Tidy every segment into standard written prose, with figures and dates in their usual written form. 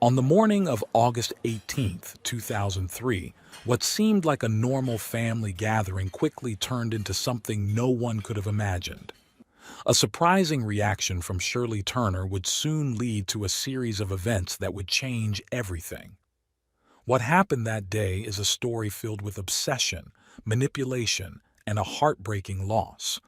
On the morning of August 18th, 2003, what seemed like a normal family gathering quickly turned into something no one could have imagined. A surprising reaction from Shirley Turner would soon lead to a series of events that would change everything. What happened that day is a story filled with obsession, manipulation, and a heartbreaking loss.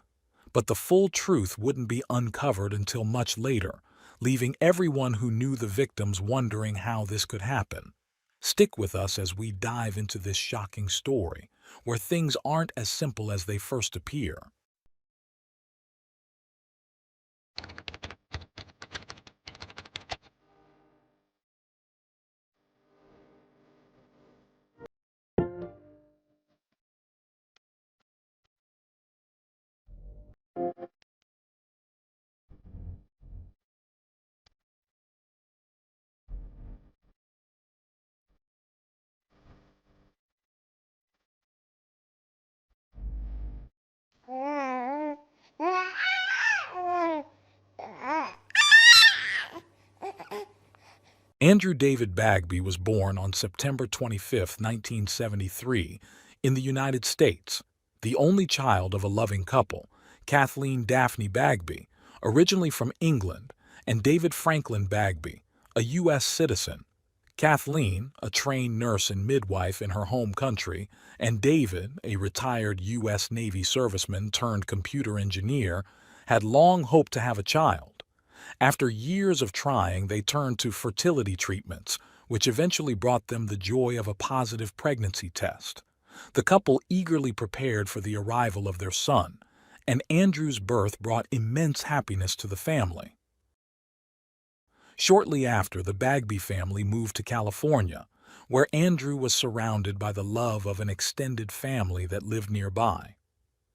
But the full truth wouldn't be uncovered until much later, leaving everyone who knew the victims wondering how this could happen. Stick with us as we dive into this shocking story, where things aren't as simple as they first appear. Andrew David Bagby was born on September 25, 1973, in the United States, the only child of a loving couple, Kathleen Daphne Bagby, originally from England, and David Franklin Bagby, a U.S. citizen. Kathleen, a trained nurse and midwife in her home country, and David, a retired U.S. Navy serviceman turned computer engineer, had long hoped to have a child. After years of trying, they turned to fertility treatments, which eventually brought them the joy of a positive pregnancy test. The couple eagerly prepared for the arrival of their son, and Andrew's birth brought immense happiness to the family. Shortly after, the Bagby family moved to California, where Andrew was surrounded by the love of an extended family that lived nearby.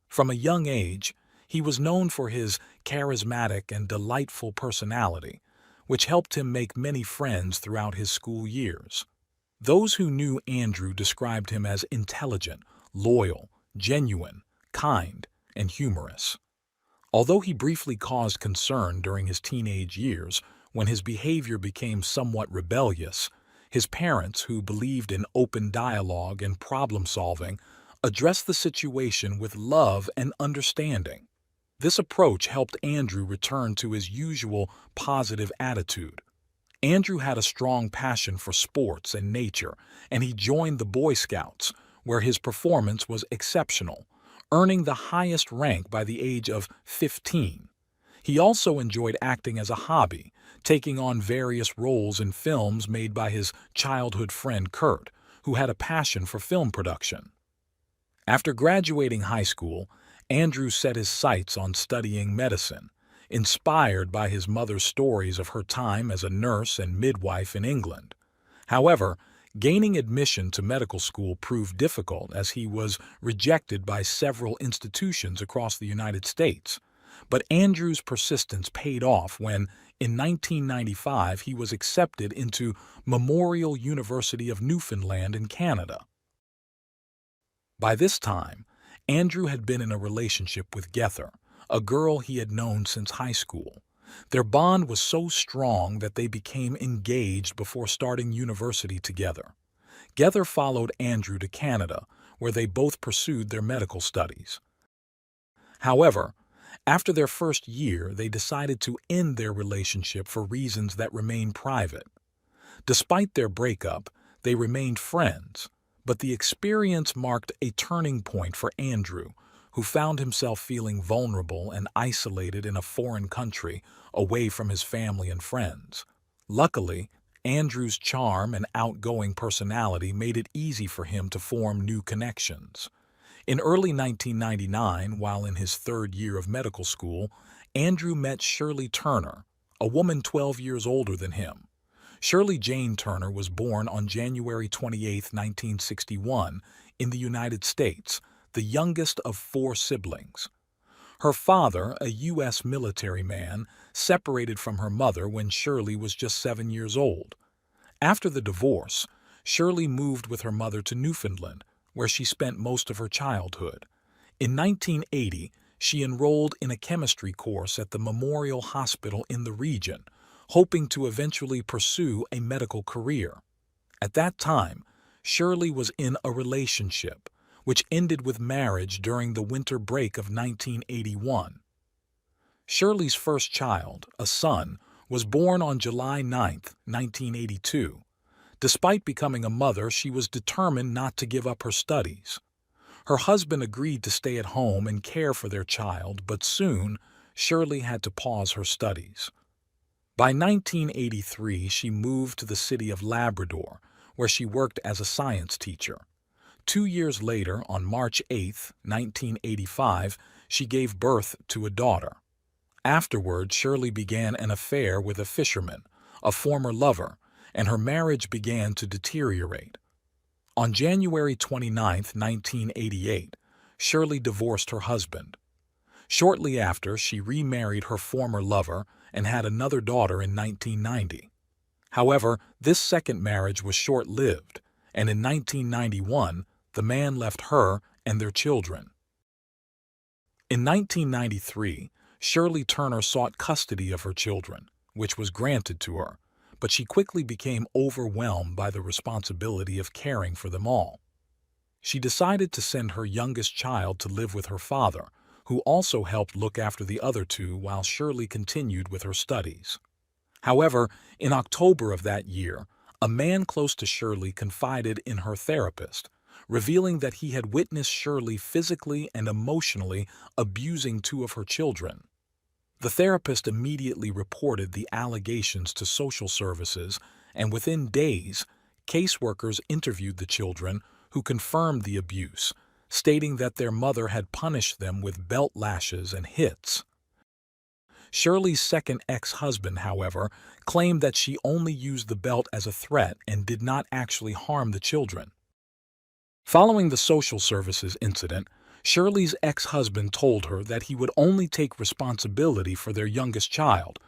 From a young age, he was known for his charismatic and delightful personality, which helped him make many friends throughout his school years. Those who knew Andrew described him as intelligent, loyal, genuine, kind, and humorous. Although he briefly caused concern during his teenage years, when his behavior became somewhat rebellious, his parents, who believed in open dialogue and problem-solving, addressed the situation with love and understanding. This approach helped Andrew return to his usual positive attitude. Andrew had a strong passion for sports and nature, and he joined the Boy Scouts, where his performance was exceptional, earning the highest rank by the age of 15. He also enjoyed acting as a hobby, taking on various roles in films made by his childhood friend Kurt, who had a passion for film production. After graduating high school, Andrew set his sights on studying medicine, inspired by his mother's stories of her time as a nurse and midwife in England. However, gaining admission to medical school proved difficult as he was rejected by several institutions across the United States. But Andrew's persistence paid off when, in 1995, he was accepted into Memorial University of Newfoundland in Canada. By this time, Andrew had been in a relationship with Gether, a girl he had known since high school. Their bond was so strong that they became engaged before starting university together. Gether followed Andrew to Canada, where they both pursued their medical studies. However, after their first year, they decided to end their relationship for reasons that remained private. Despite their breakup, they remained friends. But the experience marked a turning point for Andrew, who found himself feeling vulnerable and isolated in a foreign country, away from his family and friends. Luckily, Andrew's charm and outgoing personality made it easy for him to form new connections. In early 1999, while in his third year of medical school, Andrew met Shirley Turner, a woman 12 years older than him. Shirley Jane Turner was born on January 28, 1961, in the United States, the youngest of 4 siblings. Her father, a U.S. military man, separated from her mother when Shirley was just 7 years old. After the divorce, Shirley moved with her mother to Newfoundland, where she spent most of her childhood. In 1980, she enrolled in a chemistry course at the Memorial Hospital in the region, hoping to eventually pursue a medical career. At that time, Shirley was in a relationship, which ended with marriage during the winter break of 1981. Shirley's first child, a son, was born on July 9, 1982. Despite becoming a mother, she was determined not to give up her studies. Her husband agreed to stay at home and care for their child, but soon Shirley had to pause her studies. By 1983, she moved to the city of Labrador, where she worked as a science teacher. 2 years later, on March 8, 1985, she gave birth to a daughter. Afterward, Shirley began an affair with a fisherman, a former lover, and her marriage began to deteriorate. On January 29, 1988, Shirley divorced her husband. Shortly after, she remarried her former lover and had another daughter in 1990. However, this second marriage was short-lived, and in 1991, the man left her and their children. In 1993, Shirley Turner sought custody of her children, which was granted to her, but she quickly became overwhelmed by the responsibility of caring for them all. She decided to send her youngest child to live with her father, who also helped look after the other two while Shirley continued with her studies. However, in October of that year, a man close to Shirley confided in her therapist, revealing that he had witnessed Shirley physically and emotionally abusing two of her children. The therapist immediately reported the allegations to social services, and within days, caseworkers interviewed the children, who confirmed the abuse, stating that their mother had punished them with belt lashes and hits. Shirley's second ex-husband, however, claimed that she only used the belt as a threat and did not actually harm the children. Following the social services incident, Shirley's ex-husband told her that he would only take responsibility for their youngest child,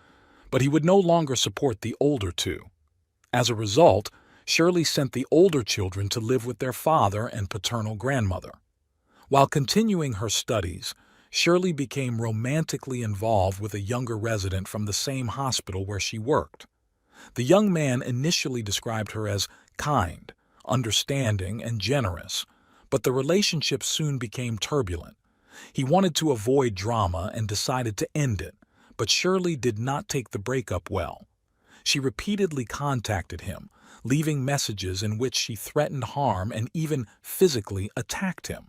but he would no longer support the older two. As a result, Shirley sent the older children to live with their father and paternal grandmother. While continuing her studies, Shirley became romantically involved with a younger resident from the same hospital where she worked. The young man initially described her as kind, understanding, and generous, but the relationship soon became turbulent. He wanted to avoid drama and decided to end it, but Shirley did not take the breakup well. She repeatedly contacted him, leaving messages in which she threatened harm and even physically attacked him.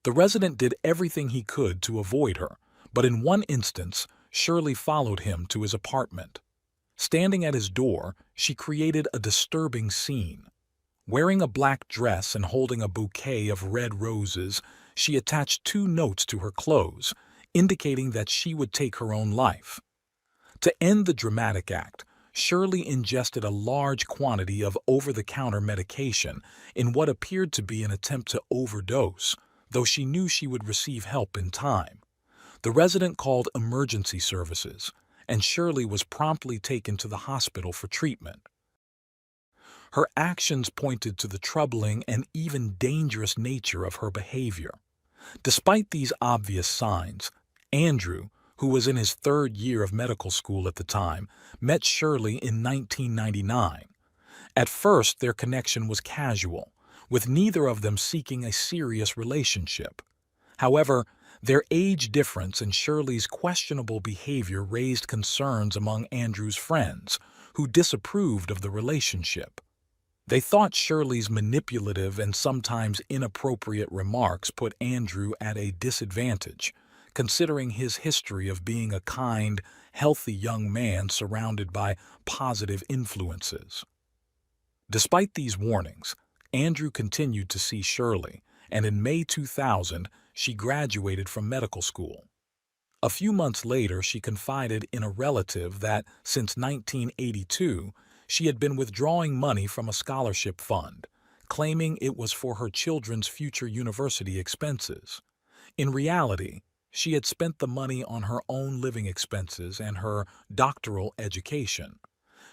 The resident did everything he could to avoid her, but in one instance, Shirley followed him to his apartment. Standing at his door, she created a disturbing scene. Wearing a black dress and holding a bouquet of red roses, she attached 2 notes to her clothes, indicating that she would take her own life. To end the dramatic act, Shirley ingested a large quantity of over-the-counter medication in what appeared to be an attempt to overdose, though she knew she would receive help in time. The resident called emergency services, and Shirley was promptly taken to the hospital for treatment. Her actions pointed to the troubling and even dangerous nature of her behavior. Despite these obvious signs, Andrew, who was in his 3rd year of medical school at the time, met Shirley in 1999. At first, their connection was casual, with neither of them seeking a serious relationship. However, their age difference and Shirley's questionable behavior raised concerns among Andrew's friends, who disapproved of the relationship. They thought Shirley's manipulative and sometimes inappropriate remarks put Andrew at a disadvantage, considering his history of being a kind, healthy young man surrounded by positive influences. Despite these warnings, Andrew continued to see Shirley, and in May 2000, she graduated from medical school. A few months later, she confided in a relative that, since 1982, she had been withdrawing money from a scholarship fund, claiming it was for her children's future university expenses. In reality, she had spent the money on her own living expenses and her doctoral education.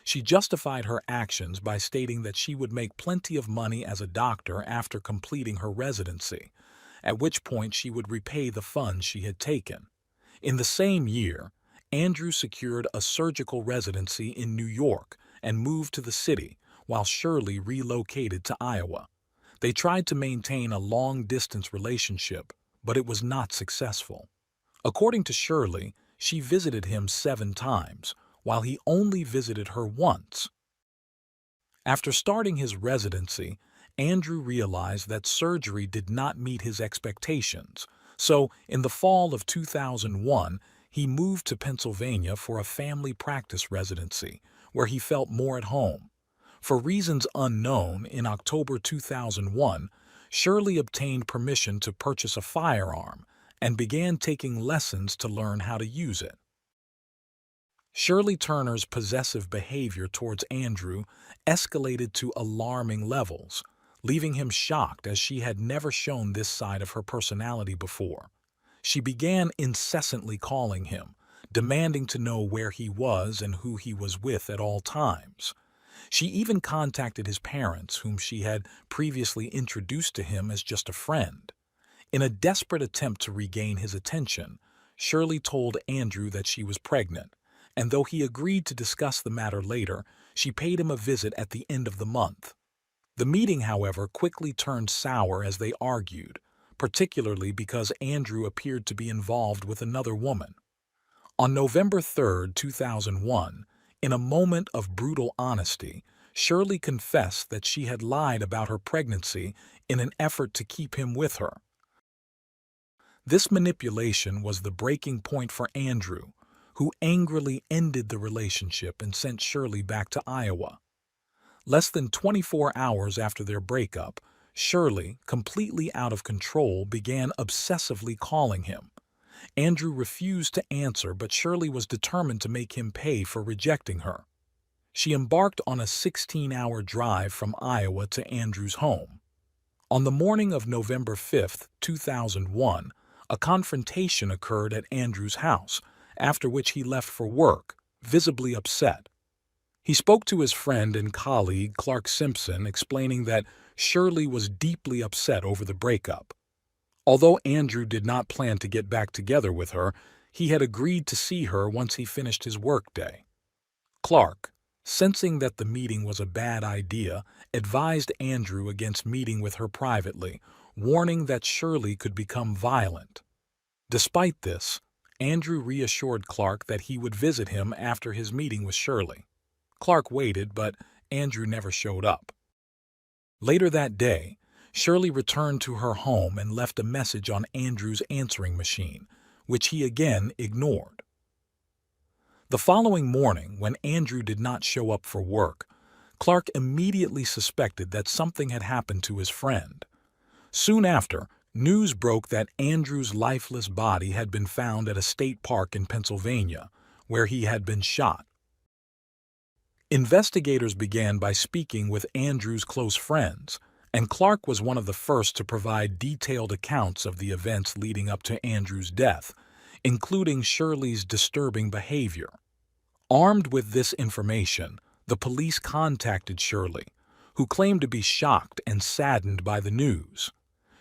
She justified her actions by stating that she would make plenty of money as a doctor after completing her residency, at which point she would repay the funds she had taken. In the same year, Andrew secured a surgical residency in New York and moved to the city, while Shirley relocated to Iowa. They tried to maintain a long-distance relationship, but it was not successful. According to Shirley, she visited him 7 times, while he only visited her once. After starting his residency, Andrew realized that surgery did not meet his expectations, so in the fall of 2001, he moved to Pennsylvania for a family practice residency, where he felt more at home. For reasons unknown, in October 2001, Shirley obtained permission to purchase a firearm and began taking lessons to learn how to use it. Shirley Turner's possessive behavior towards Andrew escalated to alarming levels, leaving him shocked as she had never shown this side of her personality before. She began incessantly calling him, demanding to know where he was and who he was with at all times. She even contacted his parents, whom she had previously introduced to him as just a friend. In a desperate attempt to regain his attention, Shirley told Andrew that she was pregnant, and though he agreed to discuss the matter later, she paid him a visit at the end of the month. The meeting, however, quickly turned sour as they argued, particularly because Andrew appeared to be involved with another woman. On November 3, 2001, in a moment of brutal honesty, Shirley confessed that she had lied about her pregnancy in an effort to keep him with her. This manipulation was the breaking point for Andrew, who angrily ended the relationship and sent Shirley back to Iowa. Less than 24 hours after their breakup, Shirley, completely out of control, began obsessively calling him. Andrew refused to answer, but Shirley was determined to make him pay for rejecting her. She embarked on a 16-hour drive from Iowa to Andrew's home. On the morning of November 5, 2001, a confrontation occurred at Andrew's house, after which he left for work, visibly upset. He spoke to his friend and colleague Clark Simpson, explaining that Shirley was deeply upset over the breakup. Although Andrew did not plan to get back together with her, he had agreed to see her once he finished his workday. Clark, sensing that the meeting was a bad idea, advised Andrew against meeting with her privately, warning that Shirley could become violent. Despite this, Andrew reassured Clark that he would visit him after his meeting with Shirley. Clark waited, but Andrew never showed up. Later that day, Shirley returned to her home and left a message on Andrew's answering machine, which he again ignored. The following morning, when Andrew did not show up for work, Clark immediately suspected that something had happened to his friend. Soon after, news broke that Andrew's lifeless body had been found at a state park in Pennsylvania, where he had been shot. Investigators began by speaking with Andrew's close friends, and Clark was one of the first to provide detailed accounts of the events leading up to Andrew's death, including Shirley's disturbing behavior. Armed with this information, the police contacted Shirley, who claimed to be shocked and saddened by the news.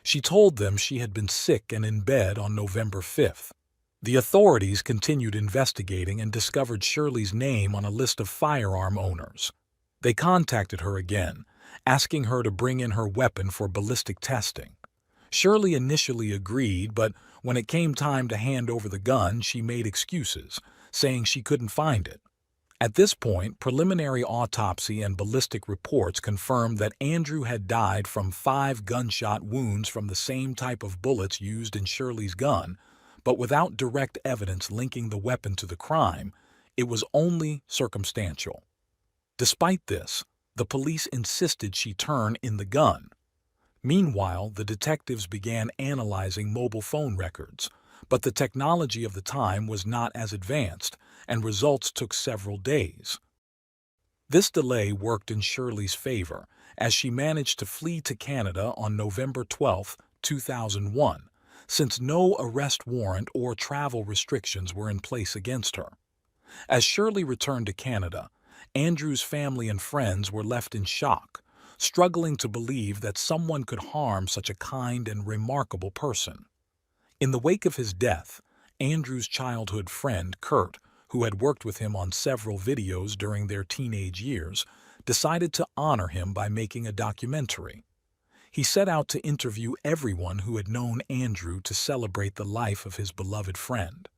She told them she had been sick and in bed on November 5th. The authorities continued investigating and discovered Shirley's name on a list of firearm owners. They contacted her again, asking her to bring in her weapon for ballistic testing. Shirley initially agreed, but when it came time to hand over the gun, she made excuses, saying she couldn't find it. At this point, preliminary autopsy and ballistic reports confirmed that Andrew had died from 5 gunshot wounds from the same type of bullets used in Shirley's gun, but without direct evidence linking the weapon to the crime, it was only circumstantial. Despite this, the police insisted she turn in the gun. Meanwhile, the detectives began analyzing mobile phone records, but the technology of the time was not as advanced, and results took several days. This delay worked in Shirley's favor, as she managed to flee to Canada on November 12, 2001, since no arrest warrant or travel restrictions were in place against her. As Shirley returned to Canada, Andrew's family and friends were left in shock, struggling to believe that someone could harm such a kind and remarkable person. In the wake of his death, Andrew's childhood friend, Kurt, who had worked with him on several videos during their teenage years, decided to honor him by making a documentary. He set out to interview everyone who had known Andrew to celebrate the life of his beloved friend.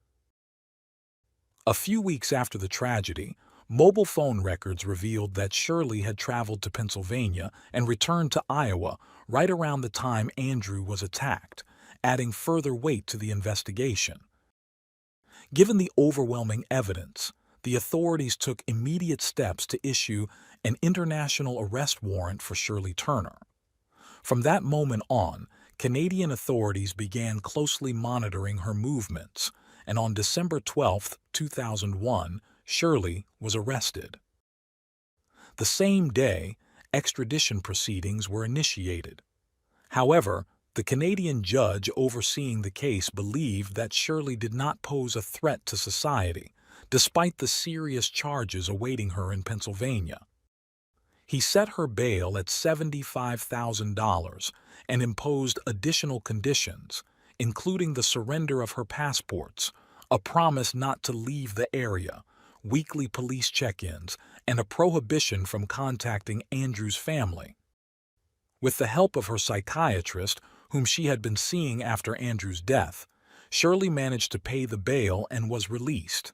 A few weeks after the tragedy, mobile phone records revealed that Shirley had traveled to Pennsylvania and returned to Iowa right around the time Andrew was attacked, adding further weight to the investigation. Given the overwhelming evidence, the authorities took immediate steps to issue an international arrest warrant for Shirley Turner. From that moment on, Canadian authorities began closely monitoring her movements, and on December 12, 2001, Shirley was arrested. The same day, extradition proceedings were initiated. However, the Canadian judge overseeing the case believed that Shirley did not pose a threat to society, despite the serious charges awaiting her in Pennsylvania. He set her bail at $75,000 and imposed additional conditions, including the surrender of her passports, a promise not to leave the area, weekly police check-ins, and a prohibition from contacting Andrew's family. With the help of her psychiatrist, whom she had been seeing after Andrew's death, Shirley managed to pay the bail and was released.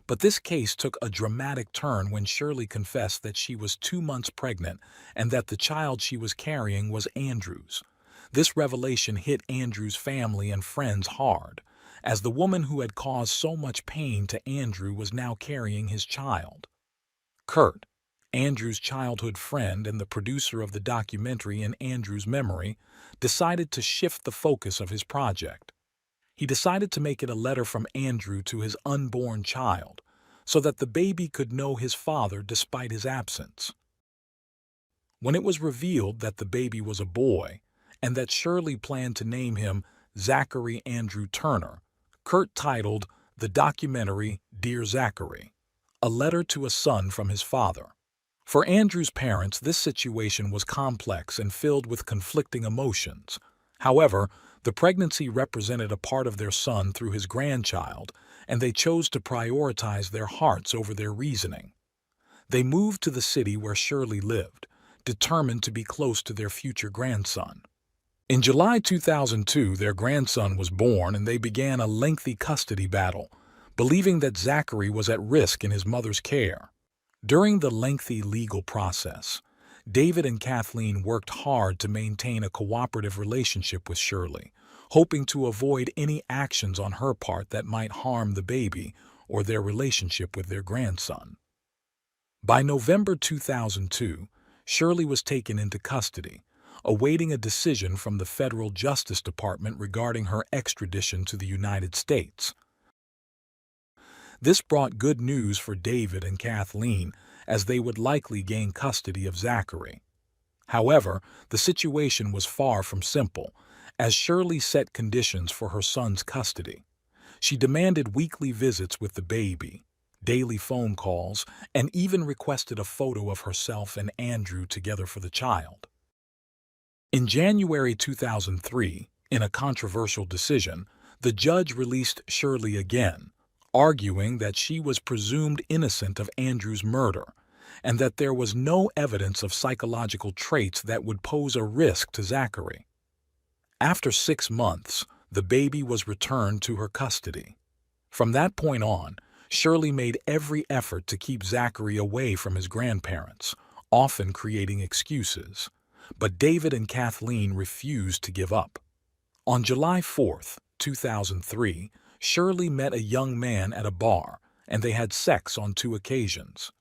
But this case took a dramatic turn when Shirley confessed that she was 2 months pregnant and that the child she was carrying was Andrew's. This revelation hit Andrew's family and friends hard, as the woman who had caused so much pain to Andrew was now carrying his child. Kurt, Andrew's childhood friend and the producer of the documentary in Andrew's memory, decided to shift the focus of his project. He decided to make it a letter from Andrew to his unborn child, so that the baby could know his father despite his absence. When it was revealed that the baby was a boy, and that Shirley planned to name him Zachary Andrew Turner, Kurt titled the documentary Dear Zachary, a letter to a son from his father. For Andrew's parents, this situation was complex and filled with conflicting emotions. However, the pregnancy represented a part of their son through his grandchild, and they chose to prioritize their hearts over their reasoning. They moved to the city where Shirley lived, determined to be close to their future grandson. In July 2002, their grandson was born, and they began a lengthy custody battle, believing that Zachary was at risk in his mother's care. During the lengthy legal process, David and Kathleen worked hard to maintain a cooperative relationship with Shirley, hoping to avoid any actions on her part that might harm the baby or their relationship with their grandson. By November 2002, Shirley was taken into custody, awaiting a decision from the Federal Justice Department regarding her extradition to the United States. This brought good news for David and Kathleen, as they would likely gain custody of Zachary. However, the situation was far from simple, as Shirley set conditions for her son's custody. She demanded weekly visits with the baby, daily phone calls, and even requested a photo of herself and Andrew together for the child. In January 2003, in a controversial decision, the judge released Shirley again, arguing that she was presumed innocent of Andrew's murder and that there was no evidence of psychological traits that would pose a risk to Zachary. After 6 months, the baby was returned to her custody. From that point on, Shirley made every effort to keep Zachary away from his grandparents, often creating excuses. But David and Kathleen refused to give up. On July 4, 2003, Shirley met a young man at a bar, and they had sex on 2 occasions.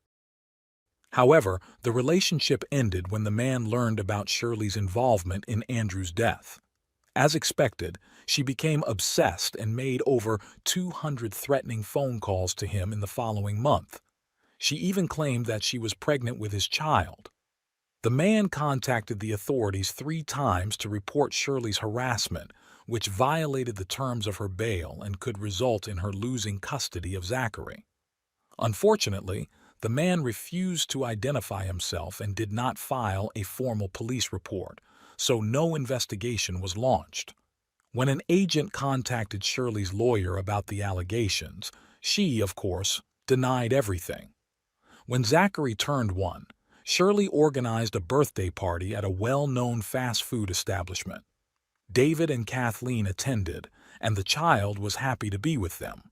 However, the relationship ended when the man learned about Shirley's involvement in Andrew's death. As expected, she became obsessed and made over 200 threatening phone calls to him in the following month. She even claimed that she was pregnant with his child. The man contacted the authorities 3 times to report Shirley's harassment, which violated the terms of her bail and could result in her losing custody of Zachary. Unfortunately, The man refused to identify himself and did not file a formal police report, so no investigation was launched. When an agent contacted Shirley's lawyer about the allegations, she, of course, denied everything. When Zachary turned 1, Shirley organized a birthday party at a well-known fast food establishment. David and Kathleen attended, and the child was happy to be with them.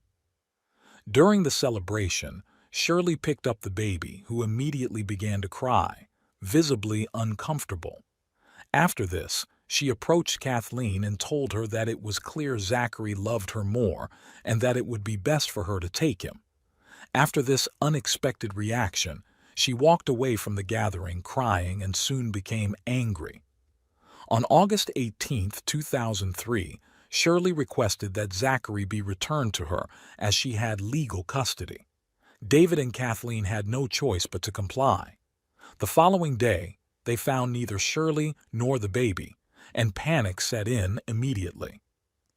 During the celebration, Shirley picked up the baby, who immediately began to cry, visibly uncomfortable. After this, she approached Kathleen and told her that it was clear Zachary loved her more and that it would be best for her to take him. After this unexpected reaction, she walked away from the gathering crying and soon became angry. On August 18, 2003, Shirley requested that Zachary be returned to her as she had legal custody. David and Kathleen had no choice but to comply. The following day, they found neither Shirley nor the baby, and panic set in immediately.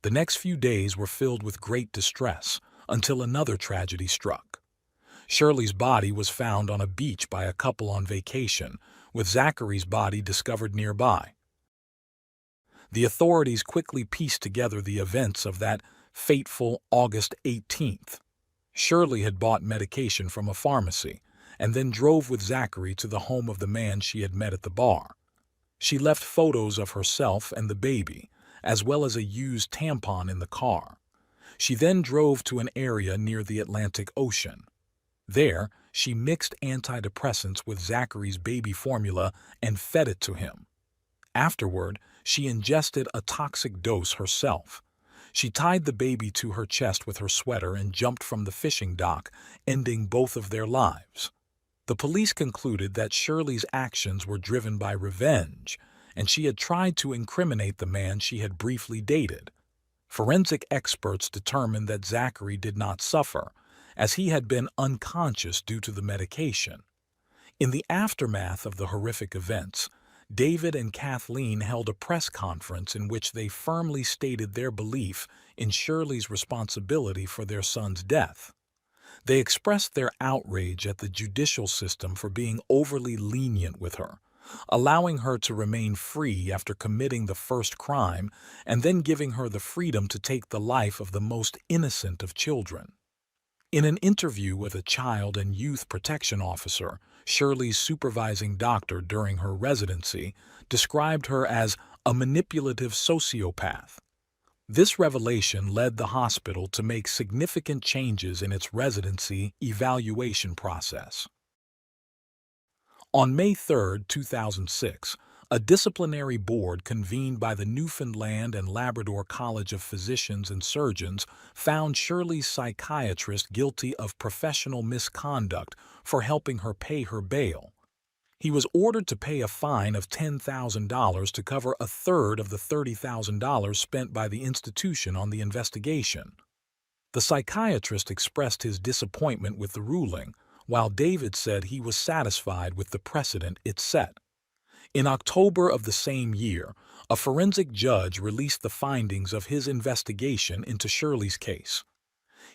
The next few days were filled with great distress until another tragedy struck. Shirley's body was found on a beach by a couple on vacation, with Zachary's body discovered nearby. The authorities quickly pieced together the events of that fateful August 18th. Shirley had bought medication from a pharmacy and then drove with Zachary to the home of the man she had met at the bar. She left photos of herself and the baby, as well as a used tampon in the car. She then drove to an area near the Atlantic Ocean. There, she mixed antidepressants with Zachary's baby formula and fed it to him. Afterward, she ingested a toxic dose herself. She tied the baby to her chest with her sweater and jumped from the fishing dock, ending both of their lives. The police concluded that Shirley's actions were driven by revenge, and she had tried to incriminate the man she had briefly dated. Forensic experts determined that Zachary did not suffer, as he had been unconscious due to the medication. In the aftermath of the horrific events, David and Kathleen held a press conference in which they firmly stated their belief in Shirley's responsibility for their son's death. They expressed their outrage at the judicial system for being overly lenient with her, allowing her to remain free after committing the first crime and then giving her the freedom to take the life of the most innocent of children. In an interview with a child and youth protection officer, Shirley's supervising doctor during her residency described her as a manipulative sociopath. This revelation led the hospital to make significant changes in its residency evaluation process. On May 3, 2006, a disciplinary board convened by the Newfoundland and Labrador College of Physicians and Surgeons found Shirley's psychiatrist guilty of professional misconduct for helping her pay her bail. He was ordered to pay a fine of $10,000 to cover a third of the $30,000 spent by the institution on the investigation. The psychiatrist expressed his disappointment with the ruling, while David said he was satisfied with the precedent it set. In October of the same year, a forensic judge released the findings of his investigation into Shirley's case.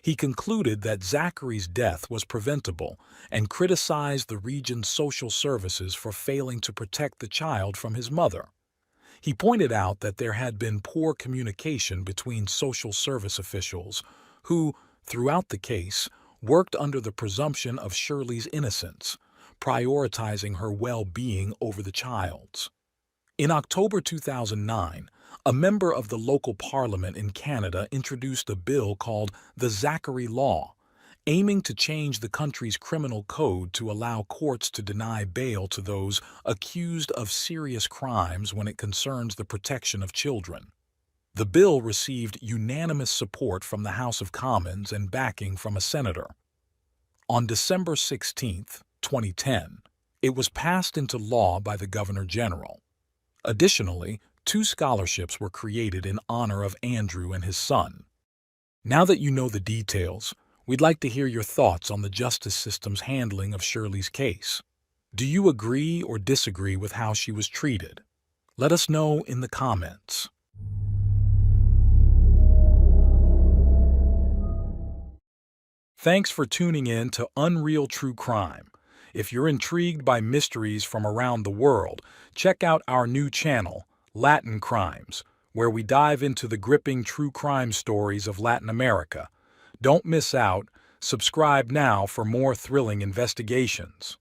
He concluded that Zachary's death was preventable and criticized the region's social services for failing to protect the child from his mother. He pointed out that there had been poor communication between social service officials who, throughout the case, worked under the presumption of Shirley's innocence, prioritizing her well-being over the child's. In October 2009, a member of the local parliament in Canada introduced a bill called the Zachary Law, aiming to change the country's criminal code to allow courts to deny bail to those accused of serious crimes when it concerns the protection of children. The bill received unanimous support from the House of Commons and backing from a senator. On December 16, 2010, it was passed into law by the Governor General. Additionally, 2 scholarships were created in honor of Andrew and his son. Now that you know the details, we'd like to hear your thoughts on the justice system's handling of Shirley's case. Do you agree or disagree with how she was treated? Let us know in the comments. Thanks for tuning in to Unreal True Crime. If you're intrigued by mysteries from around the world, check out our new channel, Latin Crimes, where we dive into the gripping true crime stories of Latin America. Don't miss out. Subscribe now for more thrilling investigations.